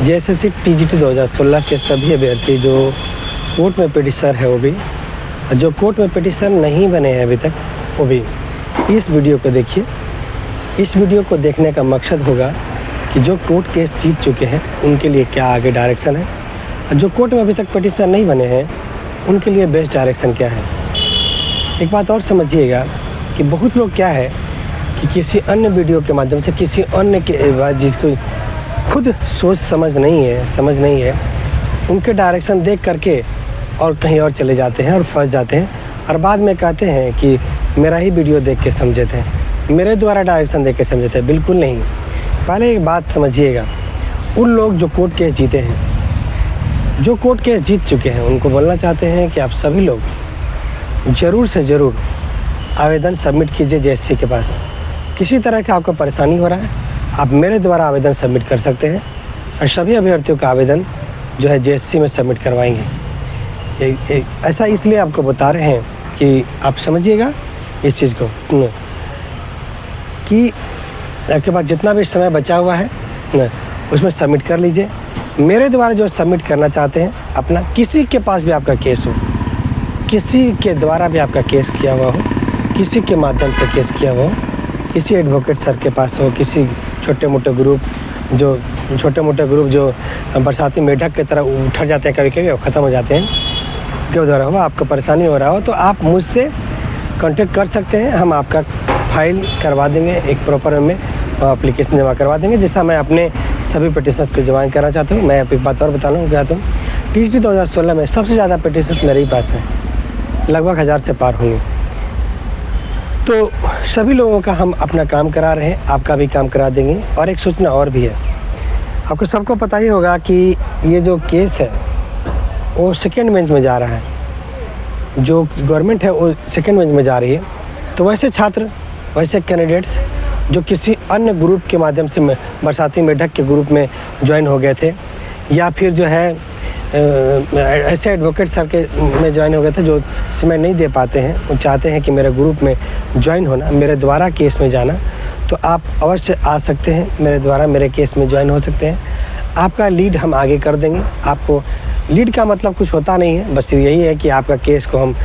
JSSC TGT 2016 के सभी अभ्यर्थी जो कोर्ट में पिटिशनर है वो भी, जो कोर्ट में पिटिशनर नहीं बने हैं अभी तक वो भी इस वीडियो को देखिए। इस वीडियो को देखने का मकसद होगा कि जो कोर्ट केस जीत चुके हैं उनके लिए क्या आगे डायरेक्शन है, और जो कोर्ट में अभी तक पिटिशनर नहीं बने हैं उनके लिए बेस्ट डायरेक्शन क्या है। एक बात और समझिएगा कि बहुत लोग क्या है कि किसी अन्य वीडियो के माध्यम से, किसी अन्य के बाद जिसको खुद सोच समझ नहीं है, उनके डायरेक्शन देख करके और कहीं और चले जाते हैं और फंस जाते हैं, और बाद में कहते हैं कि मेरा ही वीडियो देख के समझे थे, मेरे द्वारा डायरेक्शन देख के समझे थे। बिल्कुल नहीं। पहले एक बात समझिएगा, उन लोग जो कोर्ट केस जीते हैं, जो कोर्ट केस जीत चुके हैं, उनको बोलना चाहते हैं कि आप सभी लोग ज़रूर से ज़रूर आवेदन सबमिट कीजिए जेएसएससी के पास। किसी तरह का आपको परेशानी हो रहा है, आप मेरे द्वारा आवेदन सबमिट कर सकते हैं, और सभी अभ्यर्थियों का आवेदन जो है जेएसएससी में सबमिट करवाएंगे। ऐसा इसलिए आपको बता रहे हैं कि आप समझिएगा इस चीज़ को कि आपके पास जितना भी समय बचा हुआ है उसमें सबमिट कर लीजिए। मेरे द्वारा जो सबमिट करना चाहते हैं अपना, किसी के पास भी आपका केस हो, किसी के द्वारा भी आपका केस किया हुआ हो, किसी के माध्यम से केस किया हुआ हो, किसी एडवोकेट सर के पास हो, किसी छोटे मोटे ग्रुप जो बरसाती मेढक की तरह उठ जाते हैं कभी कभी, ख़त्म हो जाते हैं, के द्वारा हो, आपको परेशानी हो रहा हो, तो आप मुझसे कांटेक्ट कर सकते हैं। हम आपका फाइल करवा देंगे, एक प्रॉपर में एप्लीकेशन जमा करवा देंगे, जैसा मैं अपने सभी पिटिशनर्स को ज्वाइन करना चाहता हूँ। मैं एक बात और बताना चाहता हूँ, टीजीटी 2016 में सबसे ज़्यादा पिटिशनर्स मेरे ही पास हैं, लगभग 1000 से पार होंगे। तो सभी लोगों का हम अपना काम करा रहे हैं, आपका भी काम करा देंगे। और एक सूचना और भी है, आपको सबको पता ही होगा कि ये जो केस है वो सेकेंड बेंच में जा रहा है, जो गवर्नमेंट है वो सेकेंड बेंच में जा रही है। तो वैसे छात्र, वैसे कैंडिडेट्स जो किसी अन्य ग्रुप के माध्यम से बरसाती मेढक के ग्रुप में ज्वाइन हो गए थे, या फिर जो है ऐसे एडवोकेट सर के में ज्वाइन हो गए थे जो समय नहीं दे पाते हैं, वो चाहते हैं कि मेरे ग्रुप में ज्वाइन होना, मेरे द्वारा केस में जाना, तो आप अवश्य आ सकते हैं, मेरे द्वारा मेरे केस में ज्वाइन हो सकते हैं। आपका लीड हम आगे कर देंगे। आपको लीड का मतलब कुछ होता नहीं है, बस यही है कि आपका केस को हम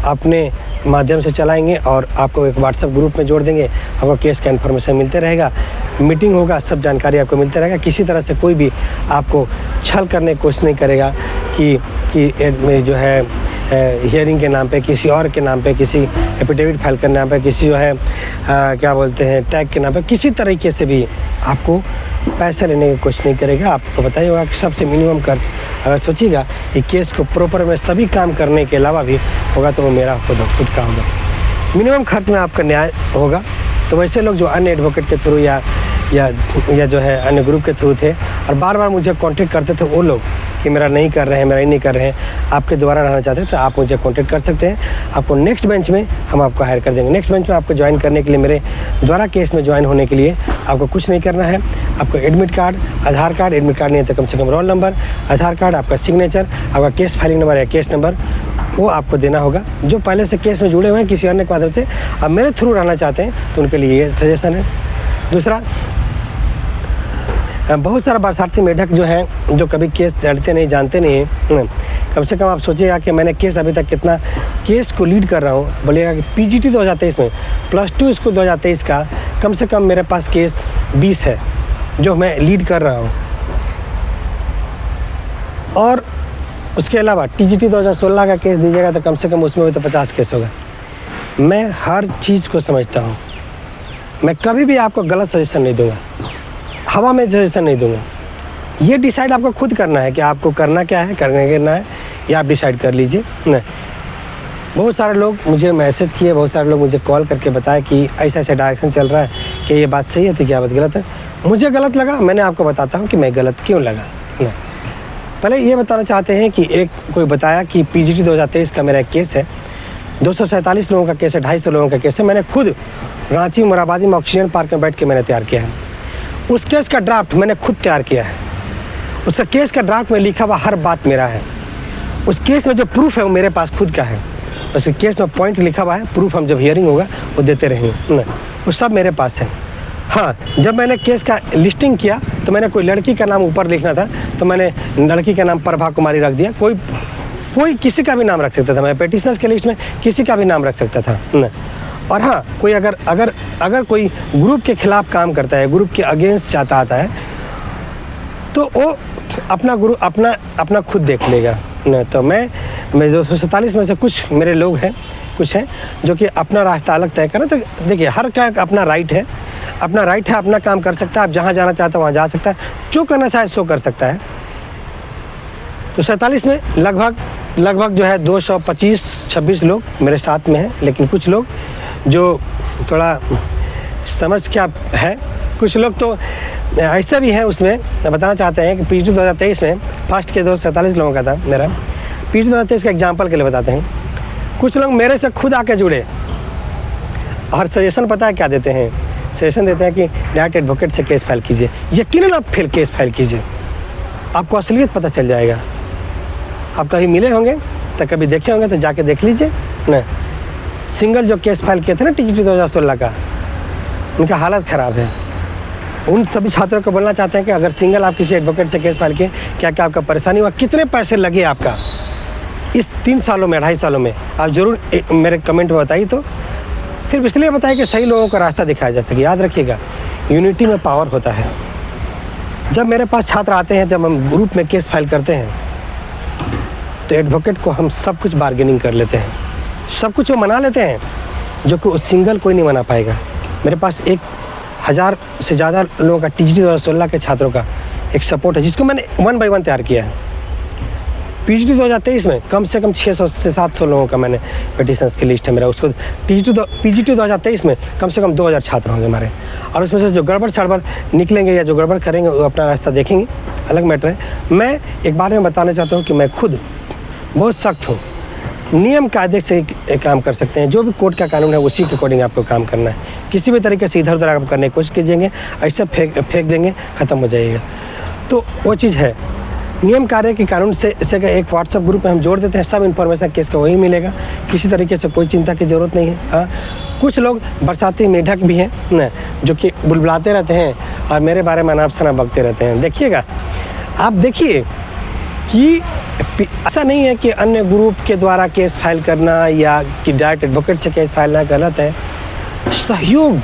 अपने माध्यम से चलाएंगे और आपको एक व्हाट्सएप ग्रुप में जोड़ देंगे। आपको केस का इन्फॉर्मेशन मिलते रहेगा, मीटिंग होगा, सब जानकारी आपको मिलते रहेगा। किसी तरह से कोई भी आपको छल करने की कोशिश नहीं करेगा कि जो है हियरिंग के नाम पे, किसी और के नाम पे, किसी एफिडेविट फाइल के नाम पे, किसी जो है क्या बोलते हैं टैग के नाम पे, किसी तरीके से भी आपको पैसे लेने की कोशिश नहीं करेगा। आपको बताइए होगा कि सबसे मिनिमम खर्च अगर सोचिएगा कि केस को प्रॉपर में सभी काम करने के अलावा भी होगा तो वो मेरा खुद का होगा। मिनिमम खर्च में आपका न्याय होगा। तो वैसे लोग जो अन्य एडवोकेट के थ्रू या जो है अन्य ग्रुप के थ्रू थे और बार बार मुझे कांटेक्ट करते थे, वो लोग कि मेरा नहीं कर रहे हैं, आपके द्वारा रहना चाहते हैं, तो आप मुझे कांटेक्ट कर सकते हैं। आपको नेक्स्ट बेंच में हम आपको हायर कर देंगे। नेक्स्ट बेंच में आपको ज्वाइन करने के लिए, मेरे द्वारा केस में ज्वाइन होने के लिए आपको कुछ नहीं करना है। आपको एडमिट कार्ड, आधार कार्ड, एडमिट कार्ड नहीं है तो कम से कम रोल नंबर, आधार कार्ड, आपका सिग्नेचर, आपका केस फाइलिंग नंबर या केस नंबर, वो आपको देना होगा। जो पहले से केस में जुड़े हुए हैं किसी अन्य के माध्यम से, अब मेरे थ्रू रहना चाहते हैं तो उनके लिए ये सजेशन है। दूसरा, बहुत सारा बरसाती मेढक जो है, जो कभी केस लड़ते नहीं, जानते नहीं हैं, कम से कम आप सोचिएगा कि मैंने केस अभी तक कितना केस को लीड कर रहा हूँ। बोलिएगा कि पीजीटी 2023 में +2 स्कूल 2023 का कम से कम मेरे पास केस 20 है जो मैं लीड कर रहा हूँ। और उसके अलावा टीजीटी 2016 का केस दीजिएगा तो कम से कम उसमें भी तो 50 केस होगा। मैं हर चीज़ को समझता हूँ, मैं कभी भी आपको गलत सजेशन नहीं दूंगा, हवा में सजेशन नहीं दूंगा। ये डिसाइड आपको खुद करना है कि आपको करना क्या है, करना है, ये आप डिसाइड कर लीजिए। नहीं, बहुत सारे लोग मुझे मैसेज किए, बहुत सारे लोग मुझे कॉल करके बताए कि ऐसा ऐसा डायरेक्शन चल रहा है, कि ये बात सही है तो क्या बात गलत है। मुझे गलत लगा, मैंने आपको बताता हूँ कि मैं गलत क्यों लगा। नहीं, पहले ये बताना चाहते हैं कि एक कोई बताया कि पीजीटी 2023 का मेरा एक केस है, 247 लोगों का केस है, 250 लोगों का केस है। मैंने खुद रांची मोराबादी में ऑक्सीजन पार्क में बैठ के मैंने तैयार किया है। उस केस का ड्राफ्ट मैंने खुद तैयार किया है। उस केस का ड्राफ्ट में लिखा हुआ हर बात मेरा है। उस केस में जो प्रूफ है वो मेरे पास खुद का है। उस केस में पॉइंट लिखा हुआ है, प्रूफ हम जब हियरिंग होगा वो देते रहेंगे, वो सब मेरे पास है। हाँ, जब मैंने केस का लिस्टिंग किया तो मैंने कोई लड़की का नाम ऊपर लिखना था, तो मैंने लड़की का नाम प्रभा कुमारी रख दिया। कोई किसी का भी नाम रख सकता था, मैं पिटिशनर्स के लिस्ट में किसी का भी नाम रख सकता था न। और हाँ, कोई अगर कोई ग्रुप के खिलाफ काम करता है, ग्रुप के अगेंस्ट चाहता आता है, तो वो अपना ग्रुप अपना खुद देख लेगा न। तो मैं 247 में से कुछ मेरे लोग हैं, कुछ हैं जो कि अपना रास्ता अलग तय करें। तो देखिए, हर का अपना राइट है, अपना काम कर सकता है। आप जहाँ जाना चाहता है वहाँ जा सकता है, जो करना चाहे सो कर सकता है। तो 47 में लगभग जो है 225-26 लोग मेरे साथ में हैं, लेकिन कुछ लोग जो थोड़ा समझ क्या है, कुछ लोग तो ऐसा भी है उसमें बताना चाहते हैं कि PGT 2023 में फर्स्ट के 247 लोगों का था मेरा। PGT 2023 का एग्जाम्पल के लिए बताते हैं। कुछ लोग मेरे से खुद आके जुड़े और सजेशन पता है क्या देते हैं? सजेशन देते हैं कि डायरेक्ट एडवोकेट से केस फाइल कीजिए। यकीनन आप फिर केस फाइल कीजिए, आपको असलियत पता चल जाएगा। आप कभी मिले होंगे तो कभी देखे होंगे तो जाके देख लीजिए न। सिंगल जो केस फाइल किए थे ना TGT 2016 का, उनका हालत ख़राब है। उन सभी छात्रों को बोलना चाहते हैं कि अगर सिंगल आप किसी एडवोकेट से केस फाइल किए, क्या क्या आपका परेशानी हुआ, कितने पैसे लगे आपका इस 3 सालों में, 2.5 सालों में, आप ज़रूर मेरे कमेंट में बताइए। तो सिर्फ इसलिए बताइए कि सही लोगों का रास्ता दिखाया जा सके। याद रखिएगा, यूनिटी में पावर होता है। जब मेरे पास छात्र आते हैं, जब हम ग्रुप में केस फाइल करते हैं, तो एडवोकेट को हम सब कुछ बार्गेनिंग कर लेते हैं, सब कुछ वो मना लेते हैं, जो कि उस सिंगल कोई नहीं मना पाएगा। मेरे पास 1000 से ज़्यादा लोगों का TGT 2016 के छात्रों का एक सपोर्ट है, जिसको मैंने 1 by 1 तैयार किया है। PGT 2023 में कम से कम 600 से 700 लोगों का मैंने पिटिशन्स की लिस्ट है मेरा। उसको PGT 2023 में कम से कम 2000 छात्र होंगे हमारे, और उसमें से जो गड़बड़ सड़बड़ निकलेंगे या जो गड़बड़ करेंगे वो अपना रास्ता देखेंगे, अलग मैटर है। मैं एक बार में बताना चाहता हूँ कि मैं खुद बहुत सख्त हूँ। नियम कायदे से काम कर सकते हैं, जो भी कोर्ट का कानून है उसी के अकॉर्डिंग आपको काम करना है। किसी भी तरीके से इधर उधर आप करने की कोशिश कीजिएंगे, ऐसे फेंक देंगे, ख़त्म हो जाइएगा। तो वो चीज़ है, नियम कार्य के कानून से एक व्हाट्सएप ग्रुप में हम जोड़ देते हैं, सब इन्फॉर्मेशन केस का वही मिलेगा, किसी तरीके से कोई चिंता की ज़रूरत नहीं है। हाँ, कुछ लोग बरसाती मेढक भी हैं न, जो कि बुलबुलाते रहते हैं और मेरे बारे में अनाप शनाप बकते रहते हैं। देखिएगा, आप देखिए कि ऐसा नहीं है कि अन्य ग्रुप के द्वारा केस फाइल करना या कि डायरेक्ट एडवोकेट से केस फाइल ना गलत है। सहयोग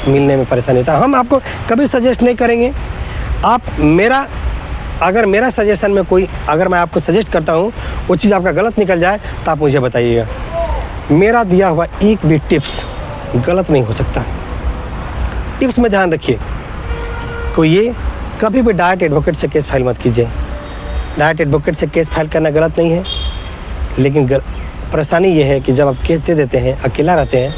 मिलने में परेशानी होता है। हम आपको कभी सजेस्ट नहीं करेंगे। अगर मेरा सजेशन में अगर मैं आपको सजेस्ट करता हूँ वो चीज़ आपका गलत निकल जाए तो आप मुझे बताइएगा। मेरा दिया हुआ एक भी टिप्स गलत नहीं हो सकता। टिप्स में ध्यान रखिए, तो ये कभी भी डायरेक्ट एडवोकेट से केस फाइल मत कीजिए। डायरेक्ट एडवोकेट से केस फाइल करना गलत नहीं है, लेकिन परेशानी ये है कि जब आप केस दे देते हैं, अकेला रहते हैं,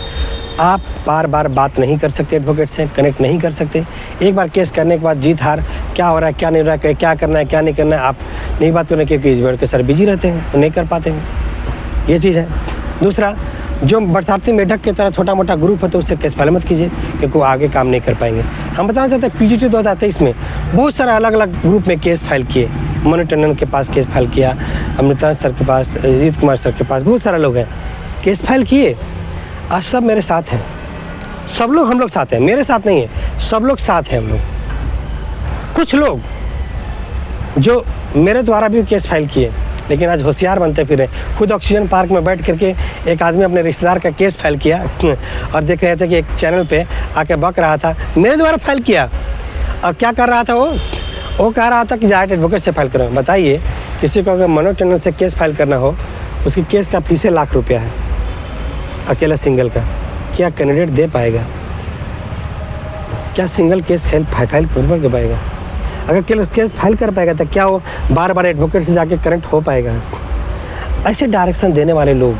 आप बार बार बात नहीं कर सकते, एडवोकेट से कनेक्ट नहीं कर सकते। एक बार केस करने के बाद जीत हार, क्या हो रहा है क्या नहीं हो रहा है, क्या करना है क्या नहीं करना है, आप नहीं बात करने के बैठ के सर बिजी रहते हैं तो नहीं कर पाते हैं। ये चीज़ है। दूसरा, जो बरसाती मेढक की तरह छोटा मोटा ग्रुप है तो उससे केस फाइल मत कीजिए, क्योंकि वो आगे काम नहीं कर पाएंगे। हम बताना चाहते हैं PGT 2023 में बहुत सारा अलग अलग ग्रुप में केस फाइल किए। मनु टंडन के पास केस फाइल किया, अमृतांश सर के पास, अजीत कुमार सर के पास, बहुत सारा लोग हैं केस फाइल किए। आज सब मेरे साथ हैं, सब लोग हम लोग साथ हैं, मेरे साथ नहीं है, सब लोग साथ हैं हम लोग। कुछ लोग जो मेरे द्वारा भी केस फाइल किए, लेकिन आज होशियार बनते फिरे। खुद ऑक्सीजन पार्क में बैठ करके एक आदमी अपने रिश्तेदार का केस फाइल किया और देख रहे थे कि एक चैनल पे आके बक रहा था, मेरे द्वारा फाइल किया। और क्या कर रहा था वो कह रहा था कि डायरेक्ट एडवोकेट से फाइल करो। बताइए, किसी को अगर मनु टंडन से केस फाइल करना हो, उसकी केस का फीस लाख रुपया है, अकेला सिंगल का। क्या कैंडिडेट दे पाएगा? क्या सिंगल केस फाइल कर पाएगा? अगर केस फाइल कर पाएगा तो क्या वो बार बार एडवोकेट से जाके कनेक्ट हो पाएगा? ऐसे डायरेक्शन देने वाले लोग,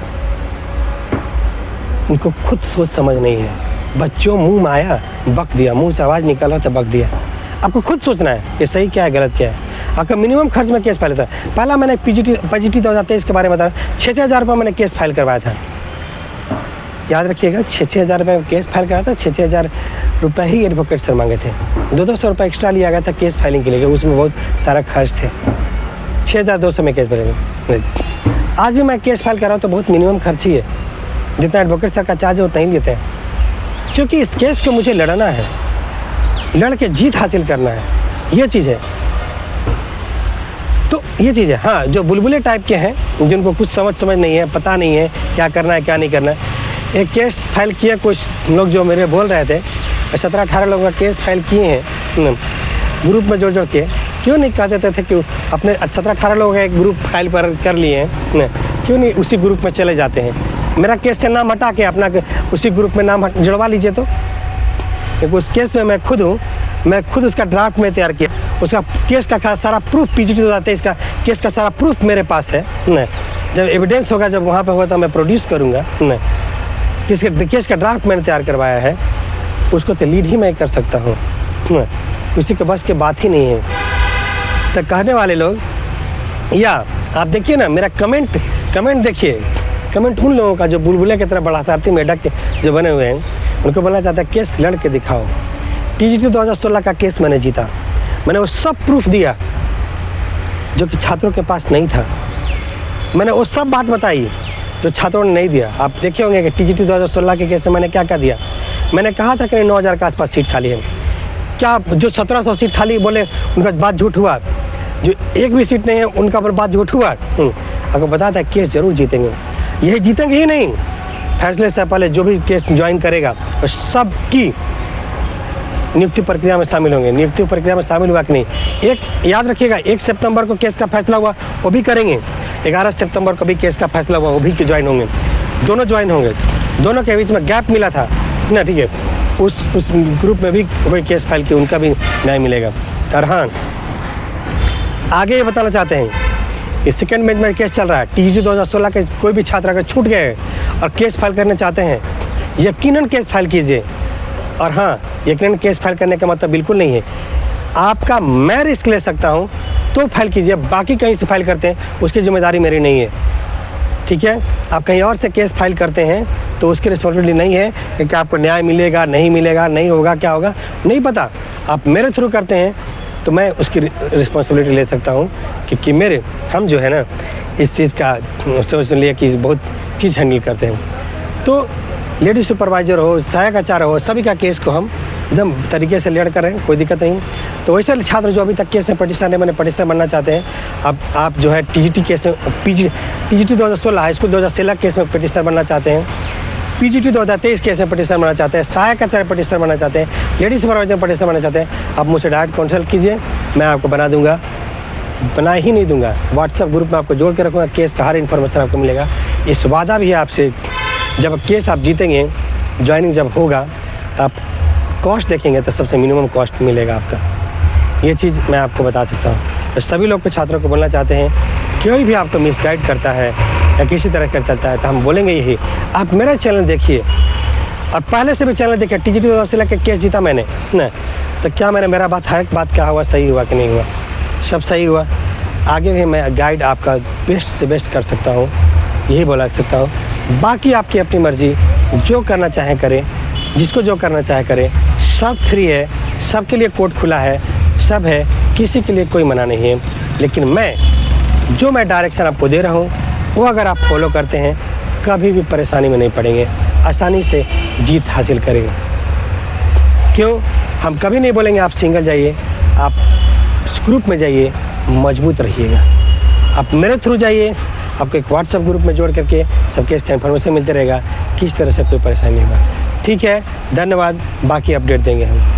उनको खुद सोच समझ नहीं है। बच्चों मुंह में आया बक दिया, मुंह से आवाज़ निकला तो बक दिया। आपको खुद सोचना है कि सही क्या है गलत क्या है। आपका मिनिमम खर्च में केस फाइल था। पहला मैंने PGT 2023 के बारे में बताया, 6,000 रुपये मैंने केस फाइल करवाया था। याद रखिएगा, 6,000 रुपये केस फाइल कराया था। 6,000 रुपये ही एडवोकेट सर मांगे थे। 200 रुपये एक्स्ट्रा लिया गया था केस फाइलिंग के लिए, उसमें बहुत सारा खर्च थे। 6,200 में केस फाइल। आज भी मैं केस फाइल कर रहा हूँ तो बहुत मिनिमम खर्च ही है, जितना एडवोकेट सर का चार्ज है उतना ही लेते हैं, क्योंकि इस केस को मुझे लड़ना है। लड़ के जीत हासिल करना है, ये चीज़ है। तो ये चीज़ है। हाँ, जो बुलबुले टाइप के हैं, जिनको कुछ समझ नहीं है, पता नहीं है क्या करना है क्या नहीं करना है, एक केस फाइल किया कुछ लोग जो मेरे बोल रहे थे, 17-18 लोगों का केस फाइल किए हैं ग्रुप में जोड़ के। क्यों नहीं कह देते थे कि अपने 17-18 लोगों का एक ग्रुप फाइल पर कर लिए हैं, क्यों नहीं उसी ग्रुप में चले जाते हैं? मेरा केस से नाम हटा के अपना उसी ग्रुप में नाम जुड़वा लीजिए। तो उस केस में मैं खुद हूँ, मैं खुद उसका ड्राफ्ट में तैयार किया, उसका केस का सारा प्रूफ पीजीटी हो जाता है, इसका केस का सारा प्रूफ मेरे पास है न। जब एविडेंस होगा, जब वहाँ पे होगा तो मैं प्रोड्यूस करूँगा न। केस का ड्राफ्ट मैंने तैयार करवाया है, उसको तो लीड ही मैं कर सकता हूँ, किसी के बस की बात ही नहीं है। तो कहने वाले लोग, या आप देखिए ना मेरा कमेंट देखिए, कमेंट उन लोगों का जो बुलबुले की तरह बड़ासारती मेढक के जो बने हुए हैं, उनको बोलना चाहता है केस लड़ के दिखाओ। टीजीटी 2016 का केस मैंने जीता, मैंने वो सब प्रूफ दिया जो कि छात्रों के पास नहीं था। मैंने वो सब बात बताई जो छात्रों ने नहीं दिया। आप देखे होंगे कि टीजीटी 2016 के केस में मैंने क्या क्या दिया। मैंने कहा था कि 9000 के आसपास सीट खाली है, क्या जो 1700 सीट खाली बोले उनका बात झूठ हुआ? जो एक भी सीट नहीं है उनका पर बात झूठ हुआ? आपको बताया था केस जरूर जीतेंगे। यही जीतेंगे ही नहीं, फैसले से पहले जो भी केस ज्वाइन करेगा और सब की नियुक्ति प्रक्रिया में शामिल होंगे। नियुक्ति प्रक्रिया में शामिल हुआ कि नहीं, एक याद रखिएगा, 1 सितंबर को केस का फैसला हुआ, वो भी करेंगे। 11 सितंबर को भी केस का फैसला हुआ, वो भी ज्वाइन होंगे। दोनों ज्वाइन होंगे, दोनों के बीच में गैप मिला था ना, ठीक है। उस ग्रुप में भी कोई केस फाइल की, उनका भी न्याय मिलेगा। और हाँ, आगे ये बताना चाहते हैं कि सेकेंड बेंच में केस चल रहा है। टीजीटी 2016 के कोई भी छात्र अगर छूट गए और केस फाइल करना चाहते हैं, यकीनन केस फाइल कीजिए। और हाँ, यकीनन केस फाइल करने का मतलब बिल्कुल नहीं है आपका मैं रिस्क ले सकता हूँ तो फाइल कीजिए, बाकी कहीं से फाइल करते हैं उसकी जिम्मेदारी मेरी नहीं है, ठीक है। आप कहीं और से केस फाइल करते हैं तो उसकी रिस्पॉन्सिबिलिटी नहीं है कि आपको न्याय मिलेगा नहीं मिलेगा, नहीं होगा क्या होगा नहीं पता। आप मेरे थ्रू करते हैं तो मैं उसकी रिस्पॉन्सिबिलिटी ले सकता हूँ, क्योंकि हम जो है ना इस चीज़ का सोच लिए कि बहुत चीज़ हैंडल करते हैं। तो लेडी सुपरवाइज़र हो, सहायक आचार्य हो, सभी का केस को हम एकदम तरीके से लड़ कर रहे हैं, कोई दिक्कत नहीं। तो वैसे छात्र जो अभी तक केस में पटिशनर बनना चाहते हैं, आप जो है टीजीटी केस में टीजीटी 2016 हाई स्कूल 2016 केस में पटिशनर बनना चाहते हैं, पीजीटी 2023 केस में पटिशनर बनना चाहते हैं, सहायक आचार्य पटिशनर बनना चाहते हैं, लेडी सुपरवाइजर पटिशनर बनना चाहते हैं, आप मुझसे डायरेक्ट कंसल्ट कीजिए, मैं आपको बना दूंगा, बना ही नहीं दूंगा। व्हाट्सएप ग्रुप में आपको जोड़ के रखूँगा, केस का हर इन्फॉर्मेशन आपको मिलेगा। इस वादा भी है आपसे, जब केस आप जीतेंगे, ज्वाइनिंग जब होगा तो आप कॉस्ट देखेंगे तो सबसे मिनिमम कॉस्ट मिलेगा आपका। ये चीज़ मैं आपको बता सकता हूँ। तो सभी लोग को छात्रों को बोलना चाहते हैं, कोई भी आपको मिसगाइड करता है या किसी तरह कर चलता है तो हम बोलेंगे यही, आप मेरा चैनल देखिए और पहले से भी चैनल देखिए। टीजीटी 2016 के केस जीता मैंने ना, तो क्या मेरा बात क्या हुआ, सही हुआ कि नहीं हुआ? सब सही हुआ। आगे भी मैं गाइड आपका बेस्ट से बेस्ट कर सकता हूँ, यही बोला सकता हूँ। बाकी आपकी अपनी मर्ज़ी, जो करना चाहे करें, जिसको जो करना चाहे करें, सब फ्री है, सबके लिए कोर्ट खुला है, सब है, किसी के लिए कोई मना नहीं है। लेकिन मैं डायरेक्शन आपको दे रहा हूँ वो अगर आप फॉलो करते हैं कभी भी परेशानी में नहीं पड़ेंगे, आसानी से जीत हासिल करेंगे। क्यों? हम कभी नहीं बोलेंगे आप सिंगल जाइए, आप ग्रुप में जाइए, मजबूत रहिएगा। आप मेरे थ्रू जाइए, आपको एक व्हाट्सएप ग्रुप में जोड़ करके सबके इसका इन्फॉर्मेशन मिलते रहेगा, किस तरह से कोई परेशानी नहीं होगा। ठीक है, धन्यवाद, बाकी अपडेट देंगे हम।